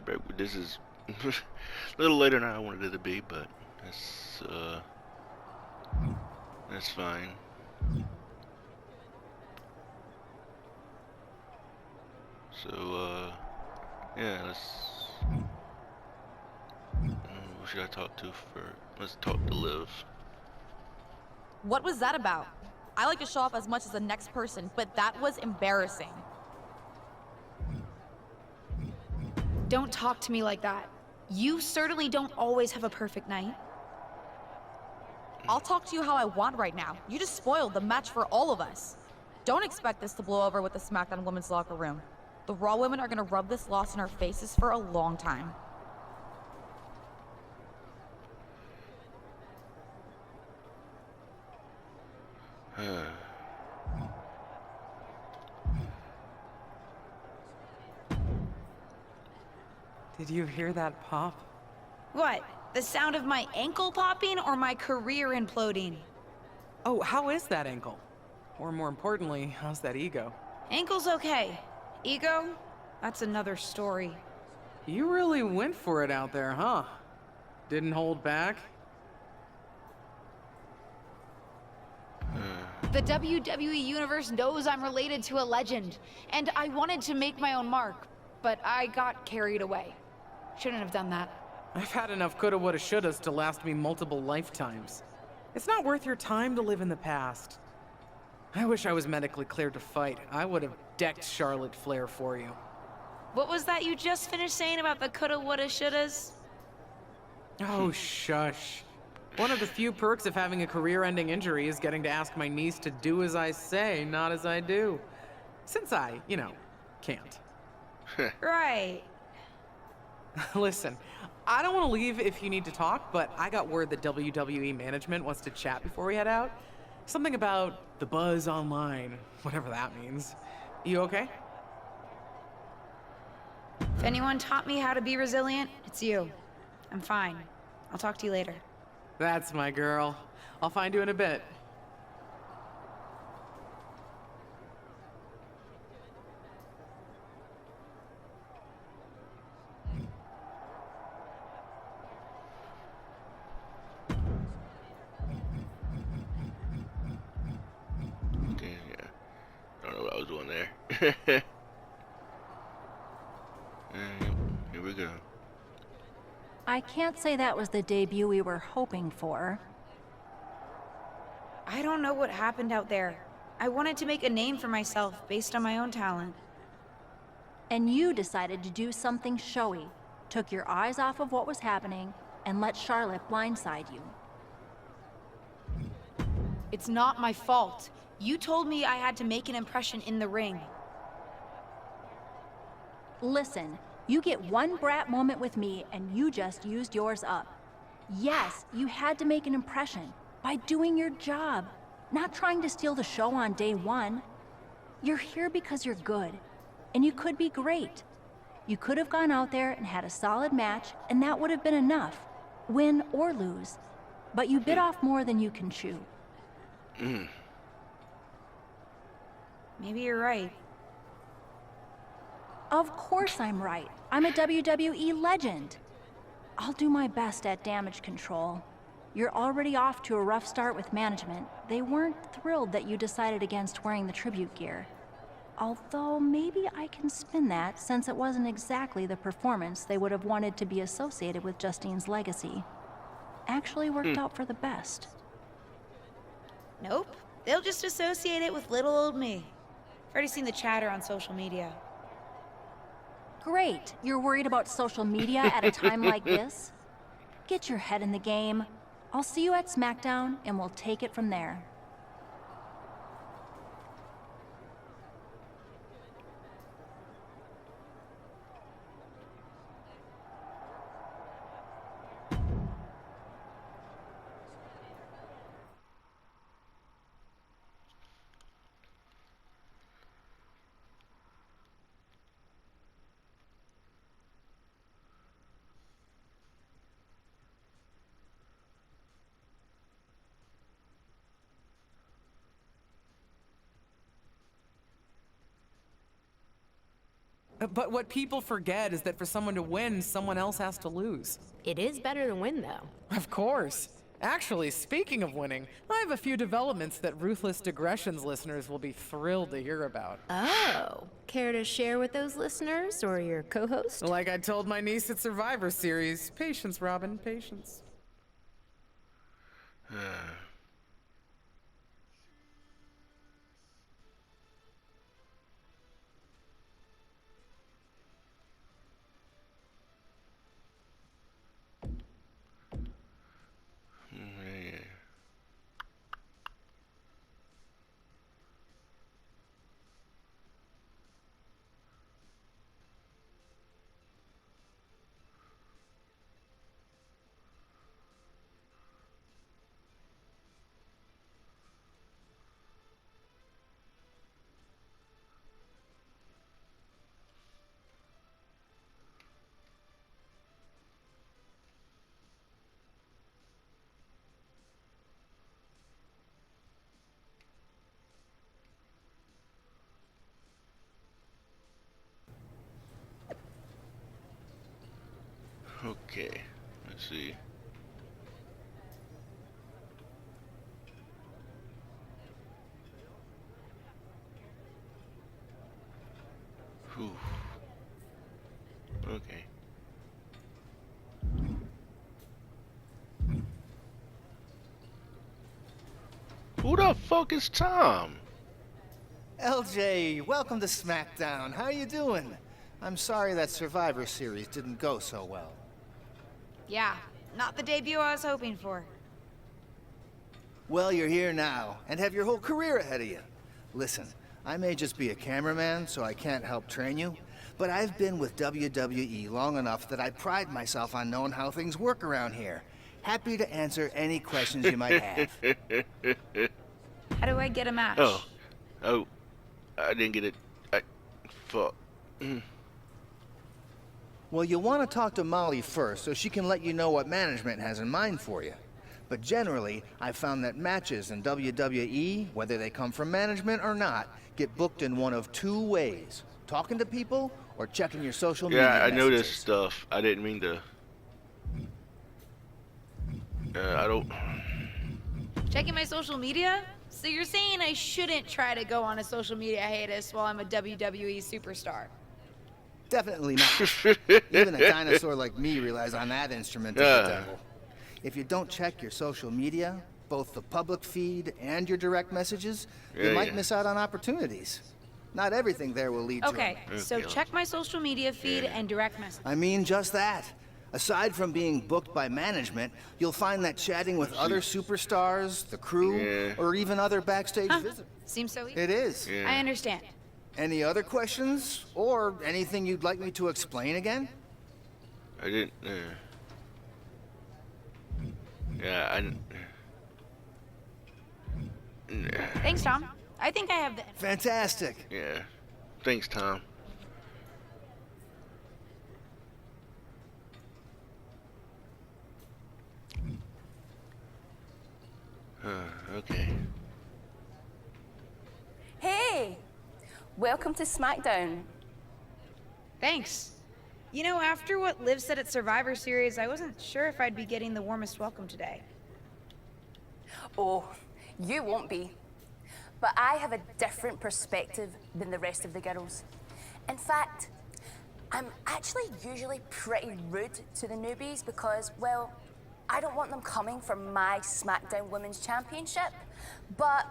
we're back. This is a little later than I wanted it to be, but that's fine. So, yeah, who should I talk to first? Let's talk to Liv. What was that about? I like to show off as much as the next person, but that was embarrassing. Don't talk to me like that. You certainly don't always have a perfect night. I'll talk to you how I want right now. You just spoiled the match for all of us. Don't expect this to blow over with the SmackDown women's locker room. The Raw women are gonna rub this loss in our faces for a long time. Did you hear that pop? What? The sound of my ankle popping or my career imploding? Oh, how is that ankle? Or more importantly, how's that ego? Ankle's okay. Ego? That's another story. You really went for it out there, huh? Didn't hold back? The WWE Universe knows I'm related to a legend, and I wanted to make my own mark, but I got carried away. Shouldn't have done that. I've had enough coulda, woulda, shouldas to last me multiple lifetimes. It's not worth your time to live in the past. I wish I was medically cleared to fight. I would have decked Charlotte Flair for you. What was that you just finished saying about the coulda, woulda, shouldas? Oh, shush. One of the few perks of having a career-ending injury is getting to ask my niece to do as I say, not as I do. Since I, can't. Right. Listen, I don't want to leave if you need to talk, but I got word that WWE management wants to chat before we head out. Something about the buzz online, whatever that means. You okay? If anyone taught me how to be resilient, it's you. I'm fine. I'll talk to you later. That's my girl. I'll find you in a bit. Okay, yeah. I don't know what I was doing there. And here we go. I can't say that was the debut we were hoping for. I don't know what happened out there. I wanted to make a name for myself based on my own talent. And you decided to do something showy, took your eyes off of what was happening, and let Charlotte blindside you. It's not my fault. You told me I had to make an impression in the ring. Listen, you get one brat moment with me, and you just used yours up. Yes, you had to make an impression by doing your job, not trying to steal the show on day one. You're here because you're good, and you could be great. You could have gone out there and had a solid match, and that would have been enough, win or lose. But you bit off more than you can chew. Maybe you're right. Of course I'm right. I'm a WWE legend. I'll do my best at damage control. You're already off to a rough start with management. They weren't thrilled that you decided against wearing the tribute gear. Although maybe I can spin that, since it wasn't exactly the performance they would have wanted to be associated with Justine's legacy. Actually worked out for the best. Nope. They'll just associate it with little old me. I've already seen the chatter on social media. Great. You're worried about social media at a time like this? Get your head in the game. I'll see you at SmackDown, and we'll take it from there. But what people forget is that for someone to win, someone else has to lose. It is better to win, though. Of course. Actually, speaking of winning, I have a few developments that Ruthless Digressions listeners will be thrilled to hear about. Oh, care to share with those listeners or your co-host? Like I told my niece at Survivor Series, patience, Robin, patience. Okay, let's see. Whew. Okay. Who the fuck is Tom? LJ, welcome to SmackDown. How you doing? I'm sorry that Survivor Series didn't go so well. Yeah, not the debut I was hoping for. Well, you're here now, and have your whole career ahead of you. Listen, I may just be a cameraman, so I can't help train you, but I've been with WWE long enough that I pride myself on knowing how things work around here. Happy to answer any questions you might have. How do I get a match? Oh, I didn't get it. Fuck. Well, you'll want to talk to Molly first, so she can let you know what management has in mind for you. But generally, I've found that matches in WWE, whether they come from management or not, get booked in one of two ways. Talking to people or checking your social media Yeah, I know this messages. stuff. I didn't mean to. I don't. Checking my social media? So you're saying I shouldn't try to go on a social media hiatus while I'm a WWE superstar? Definitely not. Even a dinosaur like me relies on that instrument of the devil. If you don't check your social media, both the public feed and your direct messages, you might miss out on opportunities. Not everything there will lead to Okay, so check my social media feed and direct message. I mean just that. Aside from being booked by management, you'll find that chatting with other superstars, the crew, or even other backstage visitors. Seems so easy. It is. I understand. Any other questions? Or anything you'd like me to explain again? I didn't. Yeah, Thanks, Tom. I think I have the... Fantastic. Yeah. Thanks, Tom. Okay. Hey! Welcome to SmackDown. Thanks. You know, after what Liv said at Survivor Series, I wasn't sure if I'd be getting the warmest welcome today. Oh, you won't be. But I have a different perspective than the rest of the girls. In fact, I'm actually usually pretty rude to the newbies because, well, I don't want them coming for my SmackDown Women's Championship. But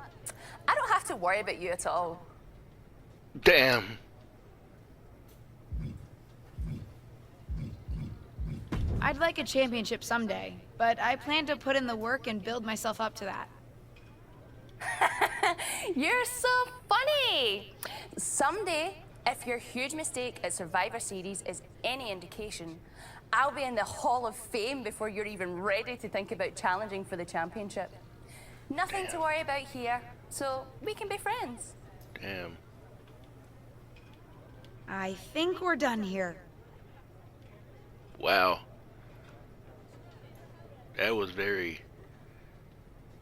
I don't have to worry about you at all. Damn. I'd like a championship someday, but I plan to put in the work and build myself up to that. You're so funny! Someday, if your huge mistake at Survivor Series is any indication, I'll be in the Hall of Fame before you're even ready to think about challenging for the championship. Nothing to worry about here, so we can be friends. Damn. I think we're done here. Wow. That was very,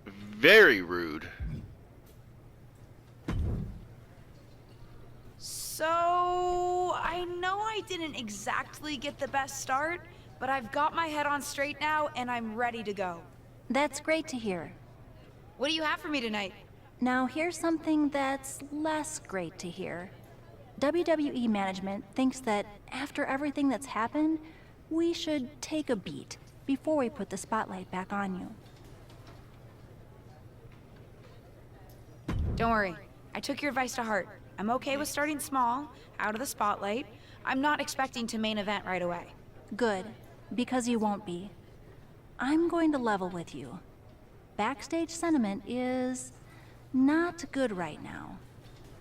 very rude. So, I know I didn't exactly get the best start, but I've got my head on straight now and I'm ready to go. That's great to hear. What do you have for me tonight? Now, here's something that's less great to hear. WWE management thinks that after everything that's happened, we should take a beat before we put the spotlight back on you. Don't worry, I took your advice to heart. I'm okay with starting small, out of the spotlight. I'm not expecting to main event right away. Good, because you won't be. I'm going to level with you. Backstage sentiment is not good right now.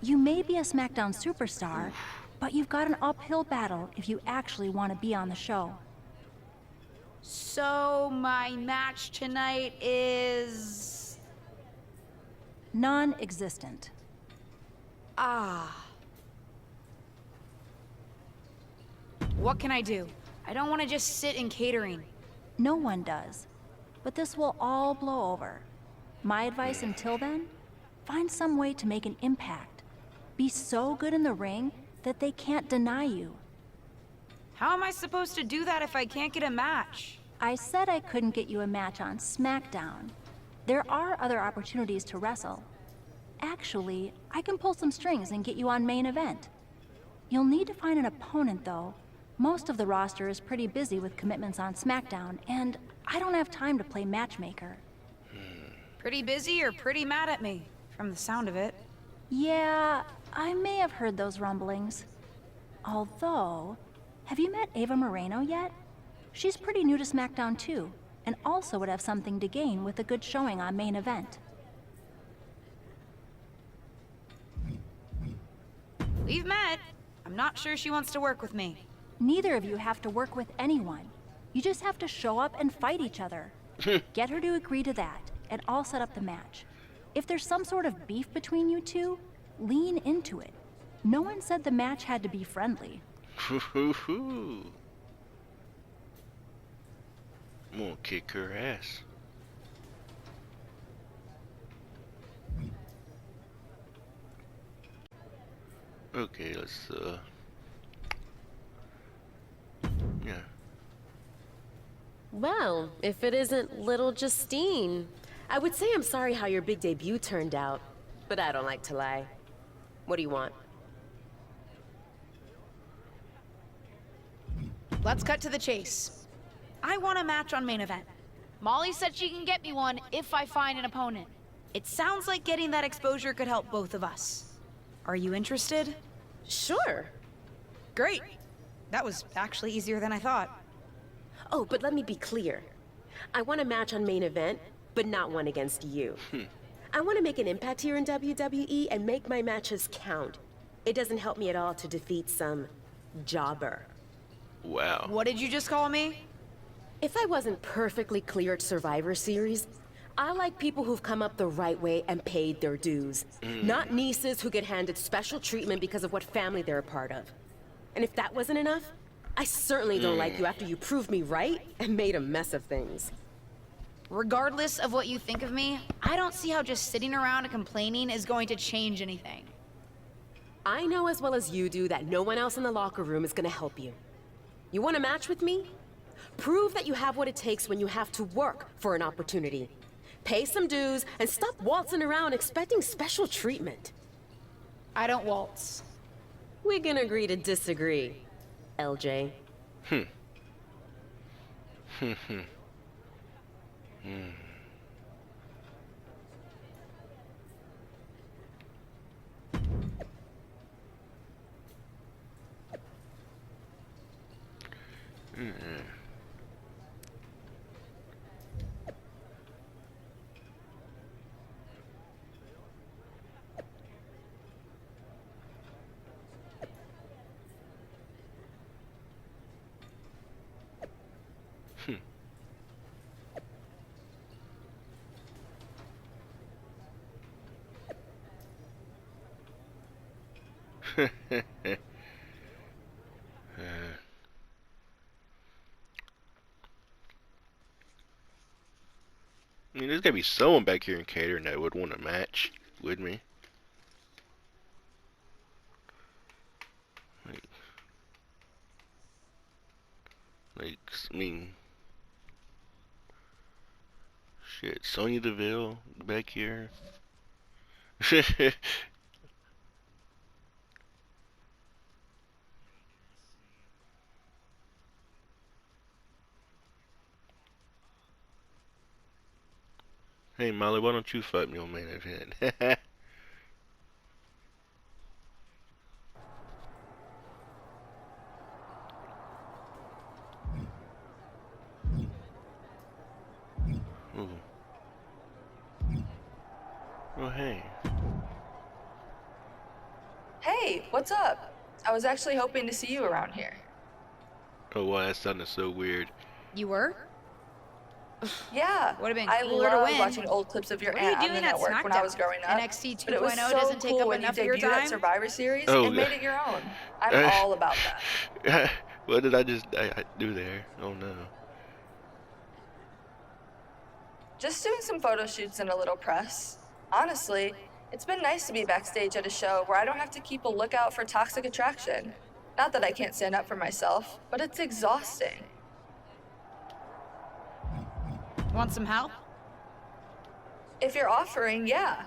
You may be a SmackDown superstar, but you've got an uphill battle if you actually want to be on the show. So, my match tonight is... Non-existent. Ah. What can I do? I don't want to just sit in catering. No one does. But this will all blow over. My advice until then? Find some way to make an impact. Be so good in the ring that they can't deny you. How am I supposed to do that if I can't get a match? I said I couldn't get you a match on SmackDown. There are other opportunities to wrestle. Actually, I can pull some strings and get you on main event. You'll need to find an opponent, though. Most of the roster is pretty busy with commitments on SmackDown, and I don't have time to play matchmaker. Pretty busy or pretty mad at me, from the sound of it. Yeah, I may have heard those rumblings. Although, have you met Ava Moreno yet? She's pretty new to SmackDown too, and also would have something to gain with a good showing on main event. We've met. I'm not sure she wants to work with me. Neither of you have to work with anyone. You just have to show up and fight each other. Get her to agree to that, and I'll set up the match. If there's some sort of beef between you two, lean into it. No one said the match had to be friendly. I'm gonna kick her ass. Okay, let's yeah. Well, if it isn't little Justine, I would say I'm sorry how your big debut turned out, but I don't like to lie. What do you want? Let's cut to the chase. I want a match on main event. Molly said she can get me one if I find an opponent. It sounds like getting that exposure could help both of us. Are you interested? Sure. Great. That was actually easier than I thought. Oh, but let me be clear. I want a match on main event, but not one against you. I want to make an impact here in WWE and make my matches count. It doesn't help me at all to defeat some jobber. Wow. What did you just call me? If I wasn't perfectly clear at Survivor Series, I like people who've come up the right way and paid their dues. Not nieces who get handed special treatment because of what family they're a part of. And if that wasn't enough, I certainly don't like you after you proved me right and made a mess of things. Regardless of what you think of me, I don't see how just sitting around and complaining is going to change anything. I know as well as you do that no one else in the locker room is gonna help you. You want a match with me? Prove that you have what it takes when you have to work for an opportunity. Pay some dues and stop waltzing around expecting special treatment. I don't waltz. We can agree to disagree, LJ. I mean, there's gotta be someone back here in catering that would want a match with me. Like, I mean, shit, Sonya Deville back here. Hey Molly, why don't you fight me on main event? Ooh. Oh hey. Hey, what's up? I was actually hoping to see you around here. Oh wow, that sounded so weird. You were? Yeah, Would've been I cooler to loved win. watching old clips of your What are you aunt on the doing at network when I was SmackDown? growing up. NXT But it was 2.0 so doesn't take cool up when you enough of your debuted at time? Survivor Series Oh, and God. made it your own. I'm all about that. What did I do there? Oh no. Just doing some photo shoots and a little press. Honestly, it's been nice to be backstage at a show where I don't have to keep a lookout for toxic attraction. Not that I can't stand up for myself, but it's exhausting. Want some help? If you're offering, yeah.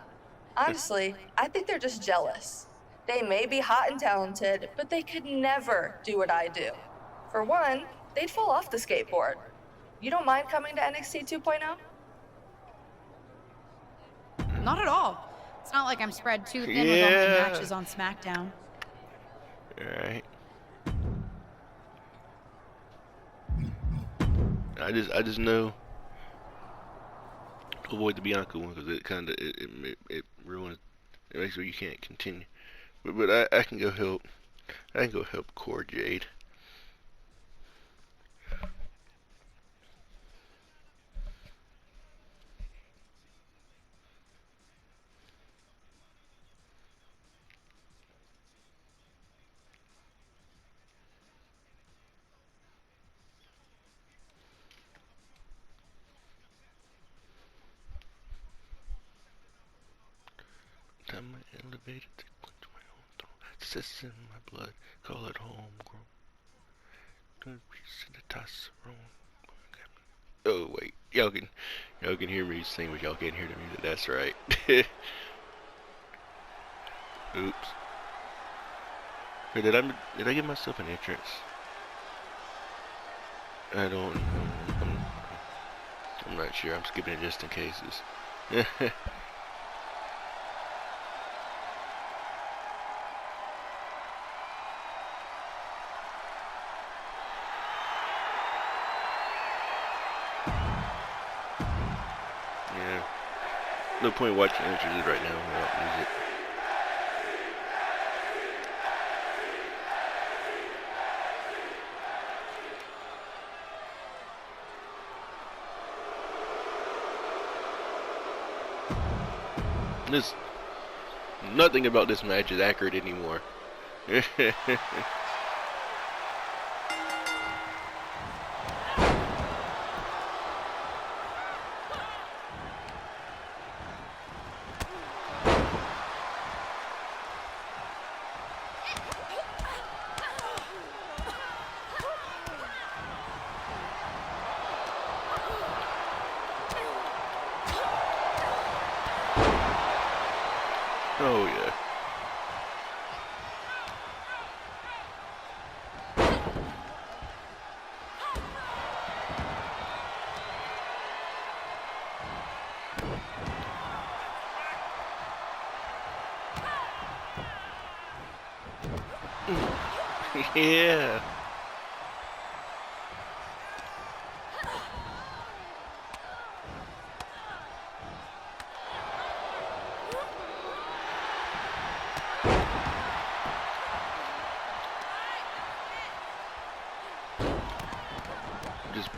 Honestly, I think they're just jealous. They may be hot and talented, but they could never do what I do. For one, they'd fall off the skateboard. You don't mind coming to NXT 2.0? Not at all. It's not like I'm spread too thin with all my Yeah. matches on SmackDown. Alright. I just know to avoid the Bianca one because it kind of it ruins. It makes sure you can't continue. But I can go help. I can go help Core Jade. Time I elevated to clinch my own throne. Sits in my blood. Call it homegrown. Don't reach in the testosterone. Oh wait, y'all can hear me sing, but y'all can't hear the music. That's right. Oops. Wait, did I give myself an entrance? I don't know. I'm not sure. I'm skipping it just in cases. Yeah. No point watching entrances right now without music. This nothing about this match is accurate anymore. Oh yeah. Yeah. Just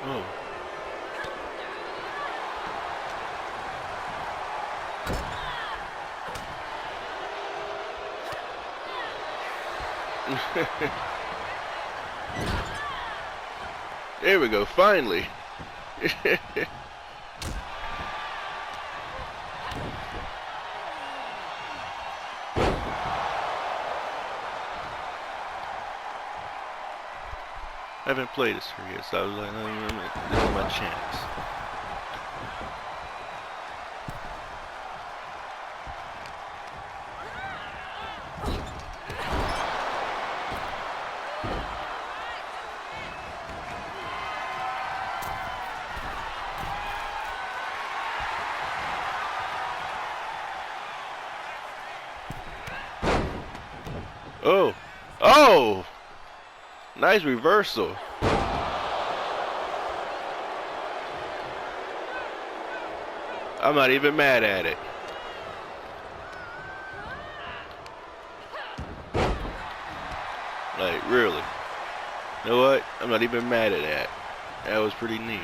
oh. There we go, finally. I haven't played this for yet, so I was like, oh, this is my chance. Oh! Oh! Nice reversal. I'm not even mad at it. Like, really. You know what? I'm not even mad at that. That was pretty neat.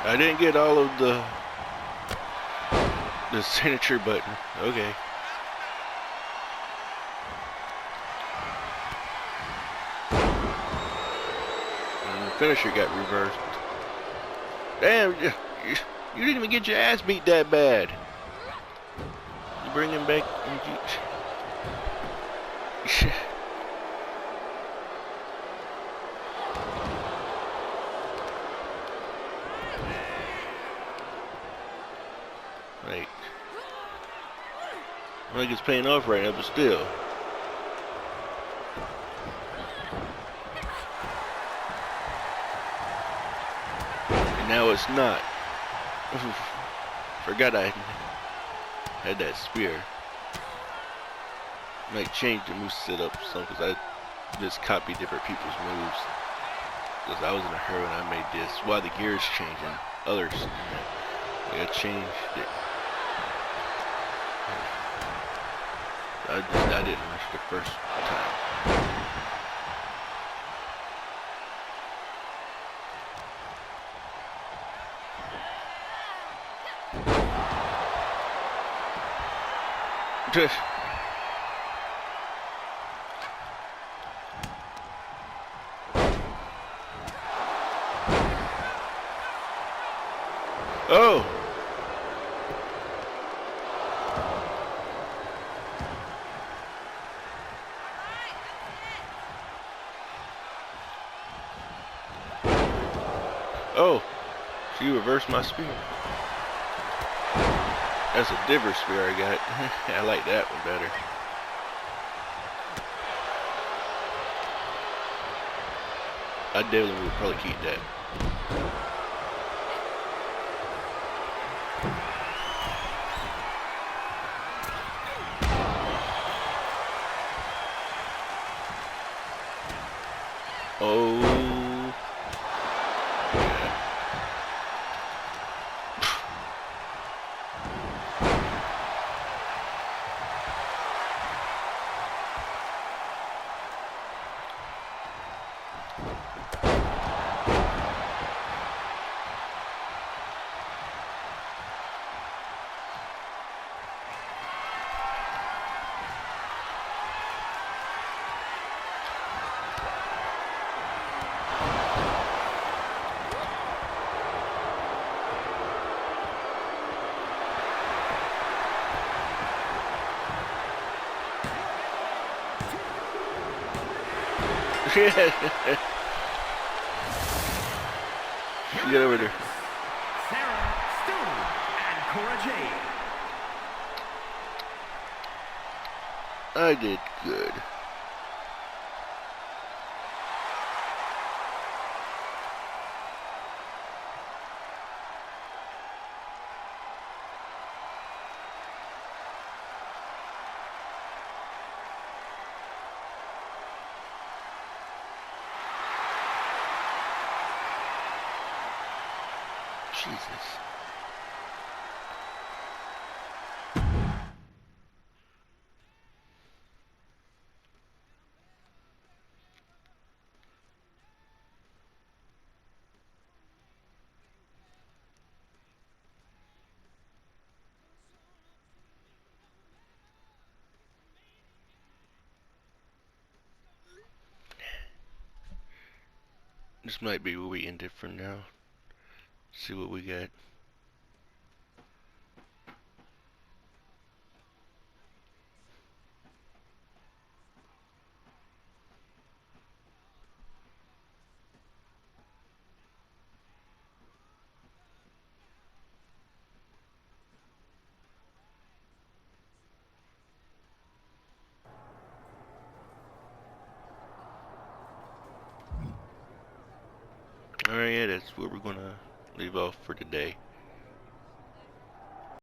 I didn't get all of the signature button. Okay. And the finisher got reversed. Damn, you didn't even get your ass beat that bad. You bring him back. Like, I think it's paying off right now, but still. And now it's not. Forgot I had that spear. Might change the move setup some, because I just copy different people's moves. Because I was in a hurry when I made this. While the gears changing, others, I changed it. I didn't rush the first time. Oh! Oh, she reversed my spear. That's a different spear I got. I like that one better. I definitely would probably keep that. Oh. Get over there. Sarah Stone and Cora Jade. I did good. Jesus. This might be where we end it for now. See what we got. Alright, yeah, that's where we're gonna leave off for today.